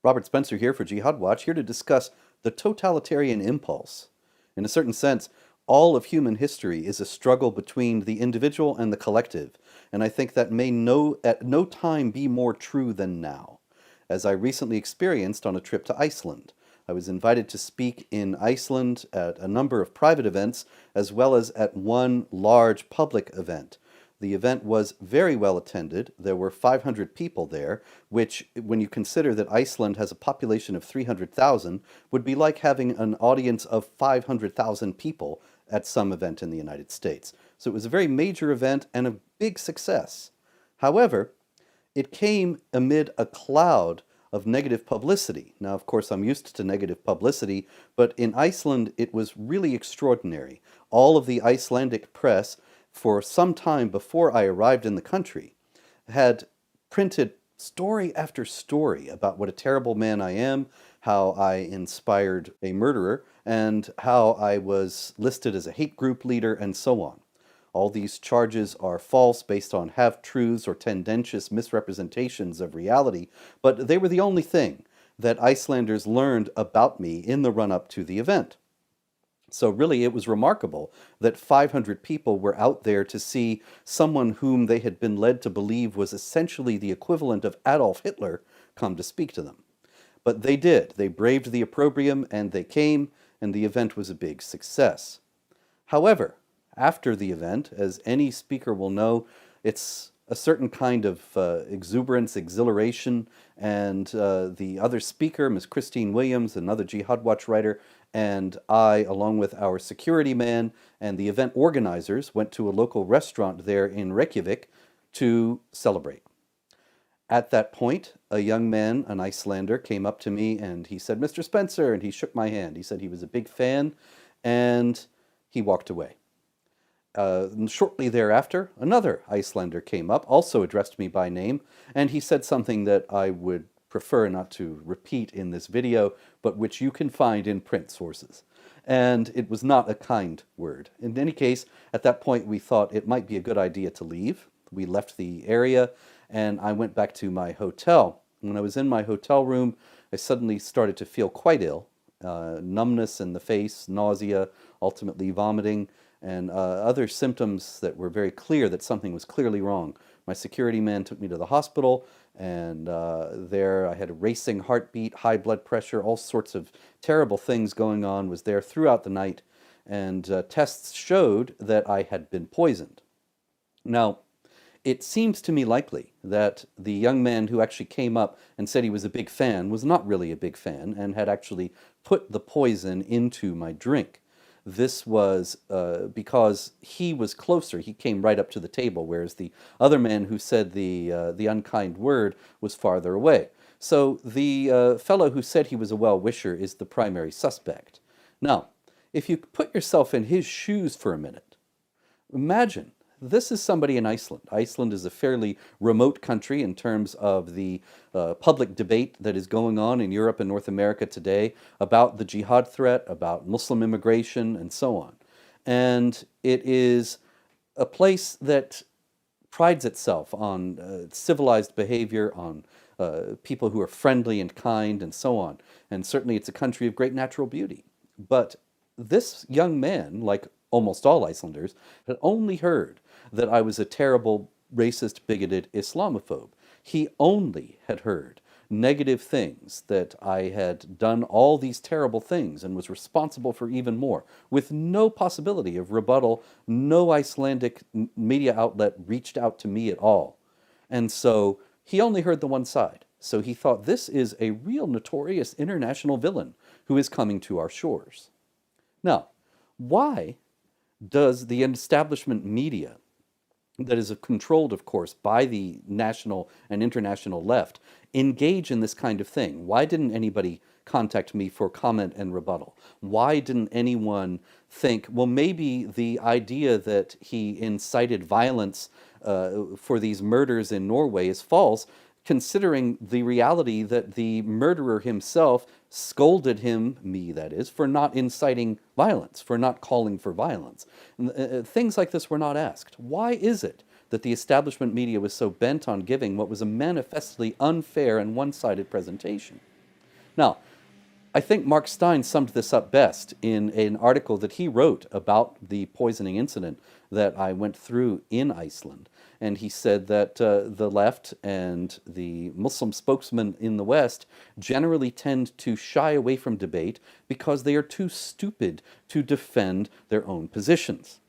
Robert Spencer here for Jihad Watch, here to discuss the totalitarian impulse. In a certain sense, all of human history is a struggle between the individual and the collective, and I think that may at no time be more true than now. As I recently experienced on a trip to Iceland, I was invited to speak in Iceland at a number of private events, as well as at one large public event. The event was very well attended. There were 500 people there, which, when you consider that Iceland has a population of 300,000, would be like having an audience of 500,000 people at some event in the United States. So it was a very major event and a big success. However, it came amid a cloud of negative publicity. Now, of course, I'm used to negative publicity, but in Iceland it was really extraordinary. All of the Icelandic press, for some time before I arrived in the country, had printed story after story about what a terrible man I am, how I inspired a murderer, and how I was listed as a hate group leader, and so on. All these charges are false, based on half-truths or tendentious misrepresentations of reality, but they were the only thing that Icelanders learned about me in the run-up to the event. So really, it was remarkable that 500 people were out there to see someone whom they had been led to believe was essentially the equivalent of Adolf Hitler come to speak to them. But they did. They braved the opprobrium, and they came, and the event was a big success. However, after the event, as any speaker will know, it's a certain kind of exuberance, exhilaration, and the other speaker, Ms. Christine Williams, another Jihad Watch writer, and I, along with our security man and the event organizers, went to a local restaurant there in Reykjavik to celebrate. At that point, a young man, an Icelander, came up to me and he said, "Mr. Spencer," and he shook my hand. He said he was a big fan, and he walked away. And shortly thereafter, another Icelander came up, also addressed me by name, and he said something that I would prefer not to repeat in this video, but which you can find in print sources. And it was not a kind word. In any case, at that point we thought it might be a good idea to leave. We left the area, and I went back to my hotel. When I was in my hotel room, I suddenly started to feel quite ill. Numbness in the face, nausea, ultimately vomiting, and other symptoms that were very clear that something was clearly wrong. My security man took me to the hospital, and there I had a racing heartbeat, high blood pressure, all sorts of terrible things going on, was there throughout the night, and tests showed that I had been poisoned. Now, it seems to me likely that the young man who actually came up and said he was a big fan was not really a big fan and had actually put the poison into my drink. This was because he was closer. He came right up to the table, whereas the other man who said the unkind word was farther away. So the fellow who said he was a well-wisher is the primary suspect. Now, if you put yourself in his shoes for a minute, imagine this is somebody in Iceland. Iceland is a fairly remote country in terms of the public debate that is going on in Europe and North America today about the jihad threat, about Muslim immigration, and so on. And it is a place that prides itself on civilized behavior, on people who are friendly and kind, and so on. And certainly it's a country of great natural beauty. But this young man, like almost all Icelanders, had only heard that I was a terrible, racist, bigoted Islamophobe. He only had heard negative things, that I had done all these terrible things and was responsible for even more, with no possibility of rebuttal. No Icelandic media outlet reached out to me at all. And so he only heard the one side. So he thought, this is a real notorious international villain who is coming to our shores. Now, why does the establishment media, that is controlled, of course, by the national and international left, engage in this kind of thing? Why didn't anybody contact me for comment and rebuttal? Why didn't anyone think, well, maybe the idea that he incited violence for these murders in Norway is false, considering the reality that the murderer himself scolded him, me that is, for not inciting violence, for not calling for violence. Things like this were not asked. Why is it that the establishment media was so bent on giving what was a manifestly unfair and one-sided presentation? Now, I think Mark Stein summed this up best in an article that he wrote about the poisoning incident that I went through in Iceland. And he said that the left and the Muslim spokesmen in the West generally tend to shy away from debate because they are too stupid to defend their own positions.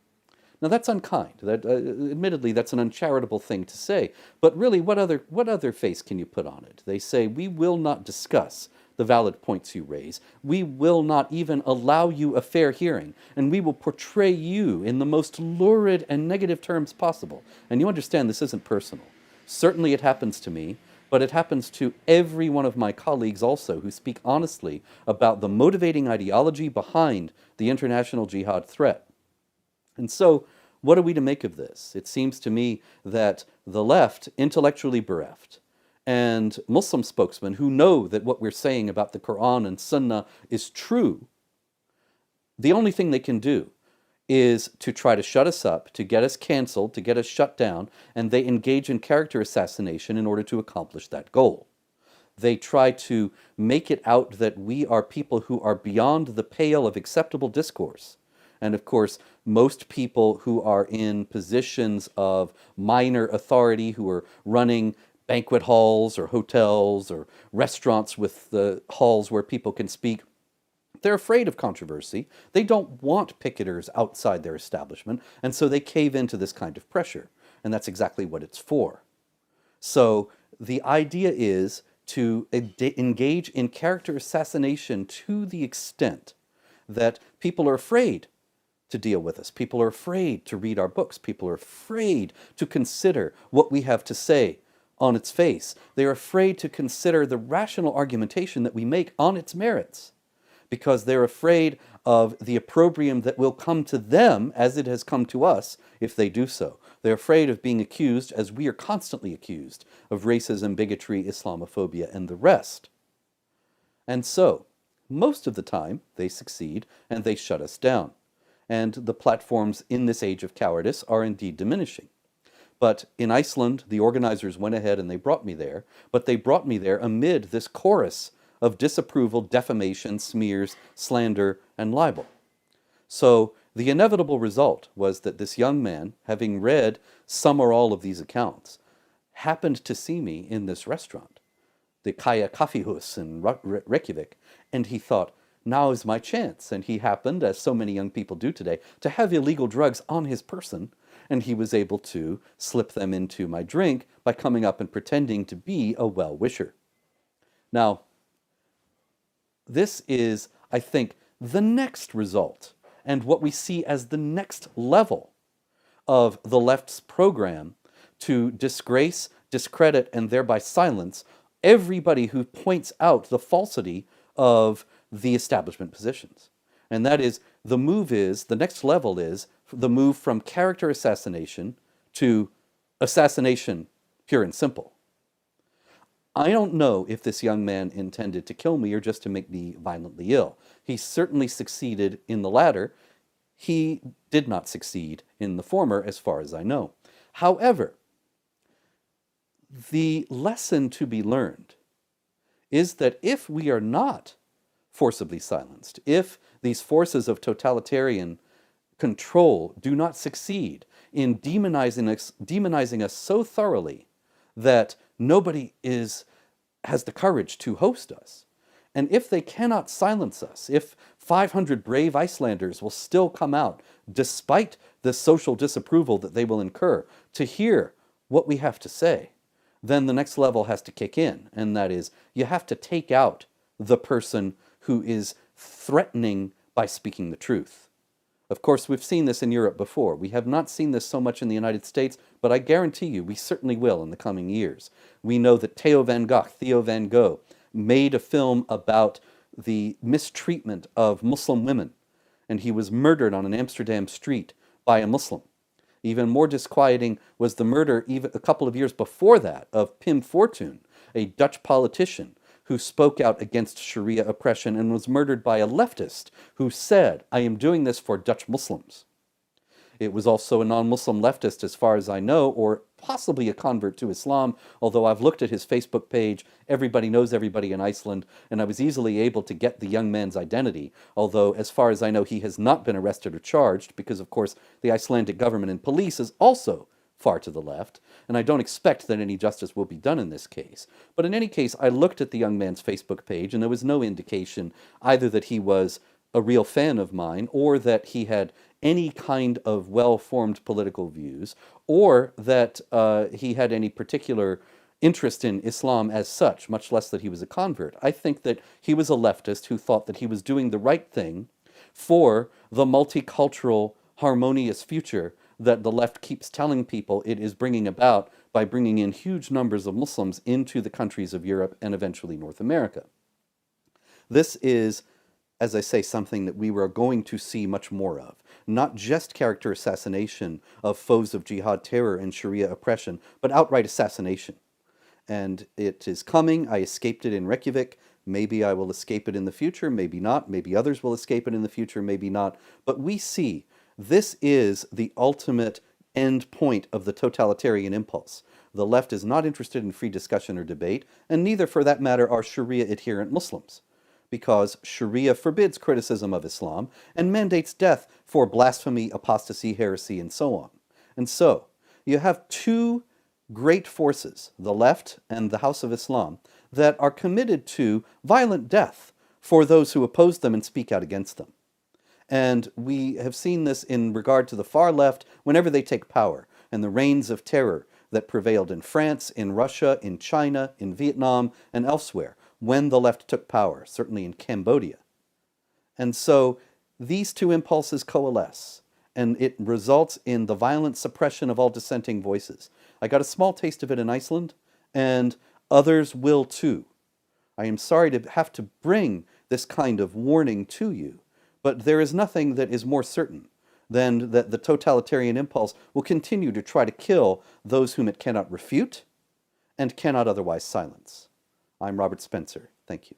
Now that's unkind. Admittedly, that's an uncharitable thing to say. But really, what other face can you put on it? They say, we will not discuss the valid points you raise. We will not even allow you a fair hearing, and we will portray you in the most lurid and negative terms possible. And you understand this isn't personal. Certainly it happens to me, but it happens to every one of my colleagues also who speak honestly about the motivating ideology behind the international jihad threat. And so, what are we to make of this? It seems to me that the left, intellectually bereft, and Muslim spokesmen who know that what we're saying about the Quran and Sunnah is true, the only thing they can do is to try to shut us up, to get us canceled, to get us shut down, and they engage in character assassination in order to accomplish that goal. They try to make it out that we are people who are beyond the pale of acceptable discourse. And of course, most people who are in positions of minor authority, who are running banquet halls or hotels or restaurants with the halls where people can speak, they're afraid of controversy. They don't want picketers outside their establishment, and so they cave into this kind of pressure. And that's exactly what it's for. So the idea is to engage in character assassination to the extent that people are afraid to deal with us. People are afraid to read our books. People are afraid to consider what we have to say on its face. They're afraid to consider the rational argumentation that we make on its merits, because they're afraid of the opprobrium that will come to them as it has come to us if they do so. They're afraid of being accused, as we are constantly accused, of racism, bigotry, Islamophobia, and the rest. And so, most of the time, they succeed and they shut us down. And the platforms in this age of cowardice are indeed diminishing. But in Iceland, the organizers went ahead and they brought me there, but they brought me there amid this chorus of disapproval, defamation, smears, slander, and libel. So the inevitable result was that this young man, having read some or all of these accounts, happened to see me in this restaurant, the Kaya Kaffihus in Reykjavik, and he thought, now is my chance. And he happened, as so many young people do today, to have illegal drugs on his person, and he was able to slip them into my drink by coming up and pretending to be a well-wisher. Now, this is, I think, the next result, and what we see as the next level of the left's program to disgrace, discredit, and thereby silence everybody who points out the falsity of the establishment positions. And that is, the next level is the move from character assassination to assassination, pure and simple. I don't know if this young man intended to kill me or just to make me violently ill. He certainly succeeded in the latter. He did not succeed in the former, as far as I know. However, the lesson to be learned is that if we are not forcibly silenced, if these forces of totalitarian control do not succeed in demonizing us so thoroughly that nobody has the courage to host us, and if they cannot silence us, if 500 brave Icelanders will still come out, despite the social disapproval that they will incur, to hear what we have to say, then the next level has to kick in, and that is, you have to take out the person who is threatening by speaking the truth. Of course, we've seen this in Europe before. We have not seen this so much in the United States, but I guarantee you we certainly will in the coming years. We know that Theo van Gogh, made a film about the mistreatment of Muslim women, and he was murdered on an Amsterdam street by a Muslim. Even more disquieting was the murder, even a couple of years before that, of Pim Fortuyn, a Dutch politician who spoke out against Sharia oppression and was murdered by a leftist who said, I am doing this for Dutch Muslims. It was also a non-Muslim leftist, as far as I know, or possibly a convert to Islam, although I've looked at his Facebook page. Everybody knows everybody in Iceland, and I was easily able to get the young man's identity, although as far as I know he has not been arrested or charged, because of course the Icelandic government and police is also far to the left, and I don't expect that any justice will be done in this case. But in any case, I looked at the young man's Facebook page, and there was no indication either that he was a real fan of mine, or that he had any kind of well-formed political views, or that he had any particular interest in Islam as such, much less that he was a convert. I think that he was a leftist who thought that he was doing the right thing for the multicultural, harmonious future that the left keeps telling people it is bringing about by bringing in huge numbers of Muslims into the countries of Europe and eventually North America. This is, as I say, something that we were going to see much more of. Not just character assassination of foes of jihad terror and Sharia oppression, but outright assassination. And it is coming. I escaped it in Reykjavik. Maybe I will escape it in the future, maybe not. Maybe others will escape it in the future, maybe not. But we see this is the ultimate end point of the totalitarian impulse. The left is not interested in free discussion or debate, and neither, for that matter, are Sharia adherent Muslims, because Sharia forbids criticism of Islam and mandates death for blasphemy, apostasy, heresy, and so on. And so, you have two great forces, the left and the House of Islam, that are committed to violent death for those who oppose them and speak out against them. And we have seen this in regard to the far left whenever they take power, and the reigns of terror that prevailed in France, in Russia, in China, in Vietnam, and elsewhere, when the left took power, certainly in Cambodia. And so these two impulses coalesce, and it results in the violent suppression of all dissenting voices. I got a small taste of it in Iceland, and others will too. I am sorry to have to bring this kind of warning to you, but there is nothing that is more certain than that the totalitarian impulse will continue to try to kill those whom it cannot refute and cannot otherwise silence. I'm Robert Spencer. Thank you.